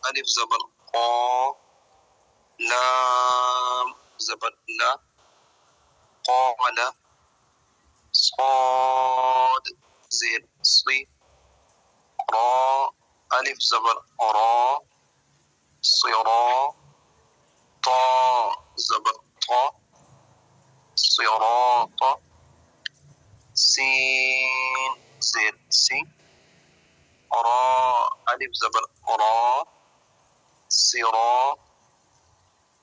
الف زبر قا لام زبر لا قال صاد زیر صی را الف زبر را صرا طا زبر طا صراط سین زیر سی را الف زبر را سرا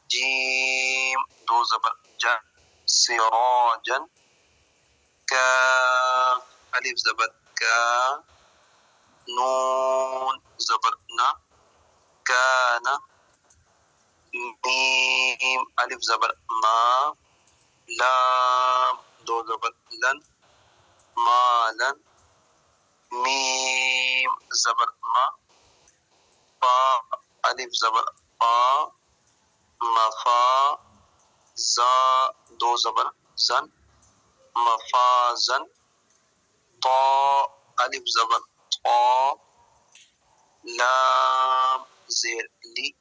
جیم دو زبر جا سراجا کاف الف زبر کا نون زبر نا کانا میم الف زبر ما لام دو زبر لن مالا میم زبر ما فا الف زبر فا مفا زا دو زبر زن مفازن طا الف زبر طا لام زیر لی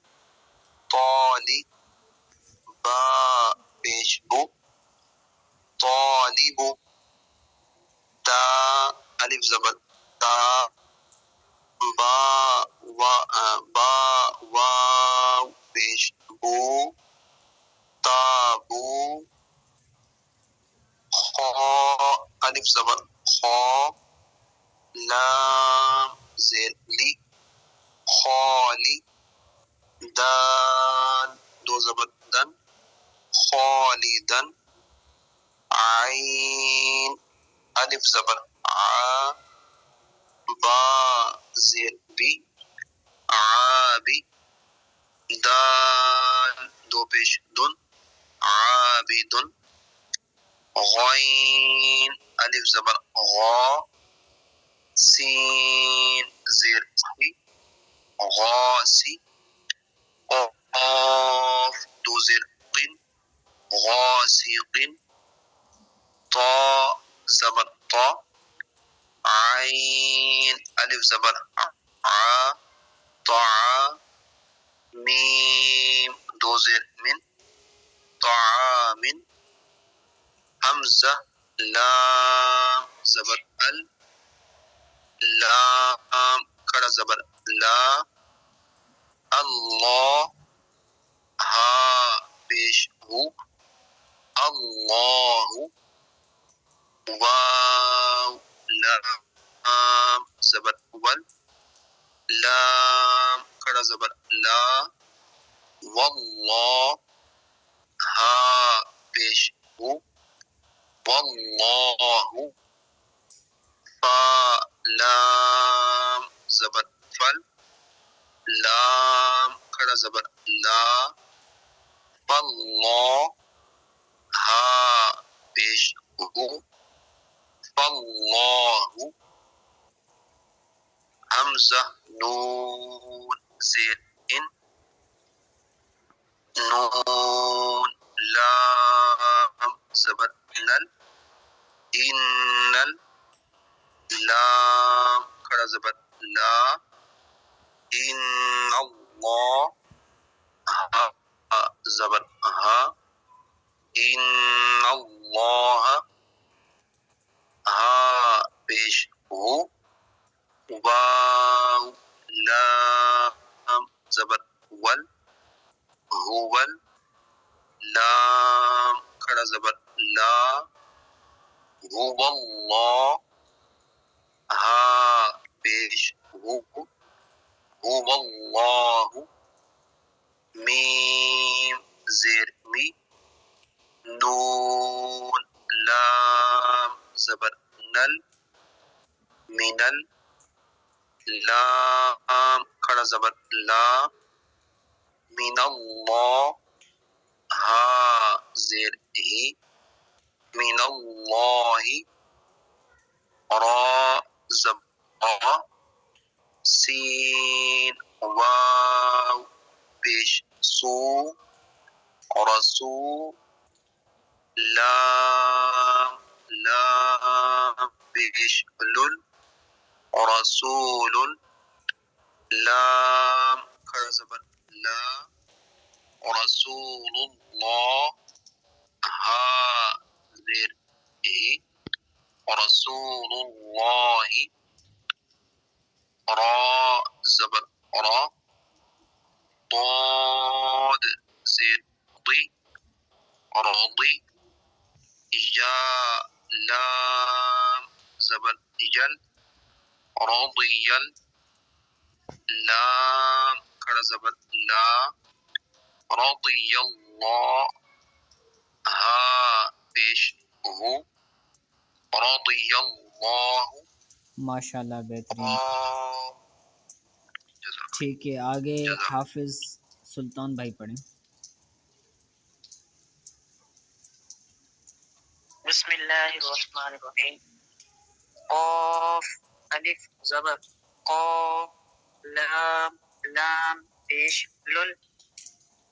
طالی با پیش بو طالبو تا الف زبر تا با واو پیش بو تابو خا الف زبر خا لام زیر لی خالی دال دو زبر دن خالدن عین الف زبر ع با زیر بی عابی دال دو پیش دن عابدن غین الف زبر غا سین زیر سی غاسی قاف دو زیر قن غاسق طا زبر طا عین الف زبر ع طا میم دو زیر من طعام حمزہ لام زبر ال لام کھڑا زبر لا اللہ ہا پیش ہو اللہ واو لام زبر ول لام کھڑا زبر لا واللہ ہا پیش ہو واللہ فا لام زبر فل لام کھڑا زبر لا فاللہ ہا پیش ہو فاللہ حمزہ نون زیر ان نون لام زبر نل انل لام کھڑا زبر لا ان اللہ ہا زبر ہا ان اللہ ہا پیش ہو واو لام زبر ول هو لام کھڑا زبر لا هو اللہ ہا پیش ہو هو اللہ میم زیر می نون لام زبر نل منل لام کھڑا زبر لا من اللہ ہا زیر ہی من اللہ را زبر سین واو پیش سو رسو لام پیش لل رسول لام کھڑا رسول اللہ ہا زیر ای رسول اللہ را زبر را ضاد زیر ضی رضی یا لام زبر یل رضی لام کھڑا زبر لا رضی اللہ ہا پیش ہو رضی اللہ ماشاءاللہ بہترین. ٹھیک ہے، آگے حافظ سلطان بھائی پڑھیں. بسم اللہ الرحمن الرحیم. قاف الف زبر قا لام لام پیش لل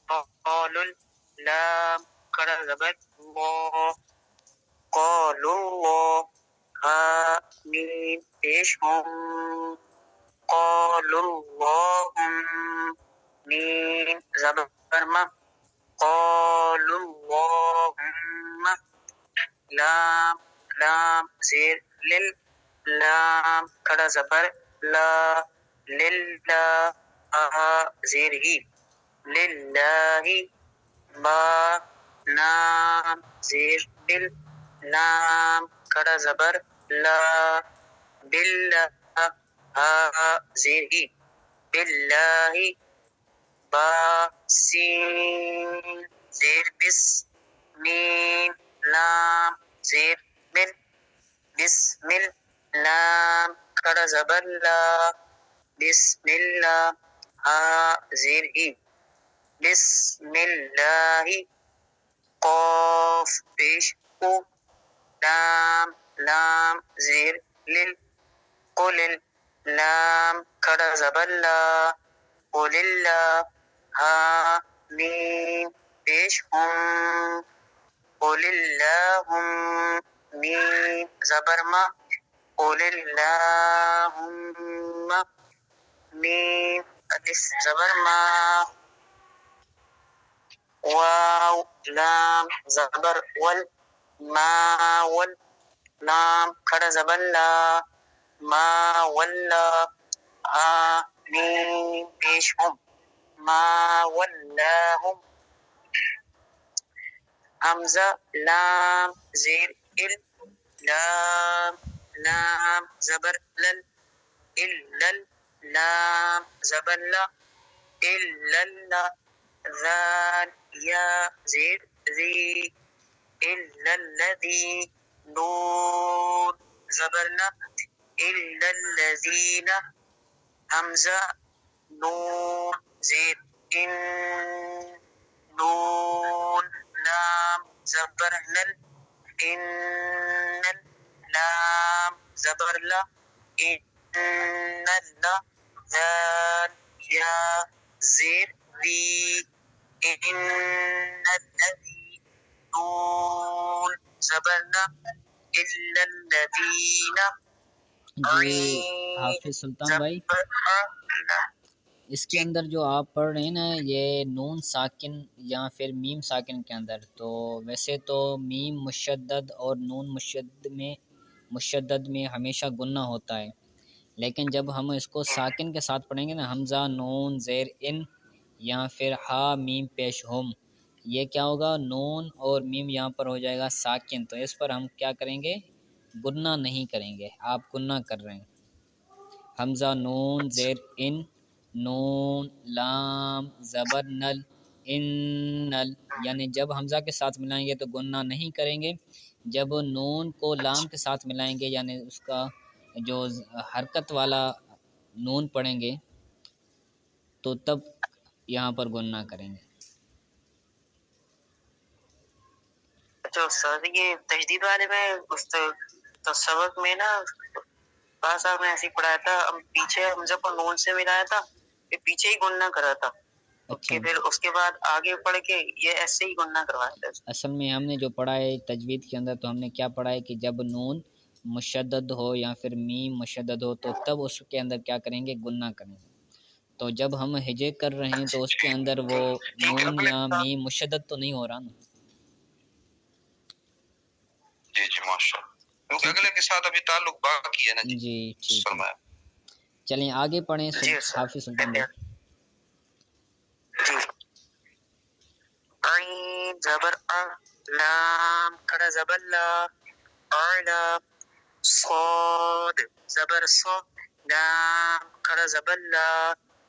قالل لام کڑا زبر اللہ قالوا اللہ ہا میم پیش ہم قالوا اللہم میم زبر ما قالوا اللہم لام لام زیر لل لام کھڑا زبر لا للہ زیر ہی للہ با نام زیر بل نام کھڑا زبر لا باللہ زیر ہی باللہ با سین زیر بس میم لام زیر مل بسم لام کھڑا زبر لا بسم اللہ زیر ہی بسم اللہ قاف پیش کو لام لام زیر لل قل لام کھڑا زبر لا قل اللہ میم پیش ہم قل اللہم میم زبر ما قل اللہم میم الف زبر ما واو لام زبر ول ما ول لام کھڑا زبر لا ما ولا میم پیش ہم ما ولاہم حمزہ لام زیر ال لام لام زبر لل الل لام زبر لا الل ذال یا زیر ذی الا الذی نون زبر نا الا الذین حمزہ نون زیر ان نون لام زبر نل ان لام زبر لا ان لا ذال یا زیر ذی ان الذی نون زبر نا الا الذین جی حافظ سلطان بھائی، اس کے اندر جو آپ پڑھ رہے ہیں نا یہ نون ساکن یا پھر میم ساکن کے اندر، تو ویسے تو میم مشدد اور نون مشدد میں ہمیشہ گنہ ہوتا ہے، لیکن جب ہم اس کو ساکن کے ساتھ پڑھیں گے نا حمزہ نون زیر ان یا پھر ہا میم پیش ہم، یہ کیا ہوگا نون اور میم یہاں پر ہو جائے گا ساکن، تو اس پر ہم کیا کریں گے گنہ نہیں کریں گے. آپ گنہ کر رہے ہیں. حمزہ نون زیر ان نون لام زبر نل ان نل، یعنی جب حمزہ کے ساتھ ملائیں گے تو گنہ نہیں کریں گے، جب نون کو لام کے ساتھ ملائیں گے یعنی اس کا جو حرکت والا نون پڑھیں گے تو تب یہاں پر گنہ کریں گے. اچھا استاد یہ تجدید والے میں تو سبق میں نا پاس صاحب نے ایسے ہی پڑھایا تھا، ہم پیچھے حمزہ کو نون سے ملایا تھا، پھر پیچھے ہی گننا کرا تھا، اچھا، پھر اس کے بعد آگے پڑھ کے یہ ایسے ہی گننا کروایا تھا. اصل میں ہم نے جو پڑھا ہے تجوید کے اندر، تو ہم نے کیا پڑھا ہے کہ جب نون مشدد ہو یا پھر میم مشدد ہو تو تب اس کے اندر کیا کریں گے گنہ کریں گے. تو جب ہم ہجے کر رہے ہیں تو اس کے اندر وہ نون یا میم مشدد تو نہیں ہو رہا نا. جی جی ماشاء اللہ، کیونکہ اگلے کے ساتھ ابھی تعلق باقی ہے نا. جی ٹھیک ہے، چلیں آگے پڑھیں. حافظ سلطان بھائی. جی عین زبر ا، لام کھڑا زبر لا، اعلا، صاد زبر صا، لام کھڑا زبر لا،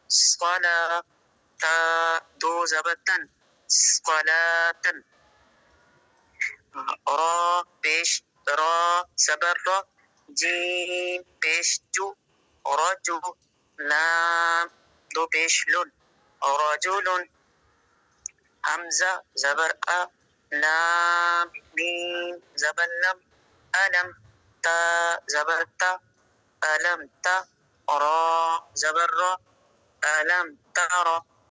صلا، تا دو زبر تن، صلاتن، را پیش را زبر را، جیم پیش جو، رجو، لام دو پیش لن، رجل، حمزہ زبر ا، لام میم زبر لم، علم، تا زبر تا، علم تا، را زبر را، علم ترى،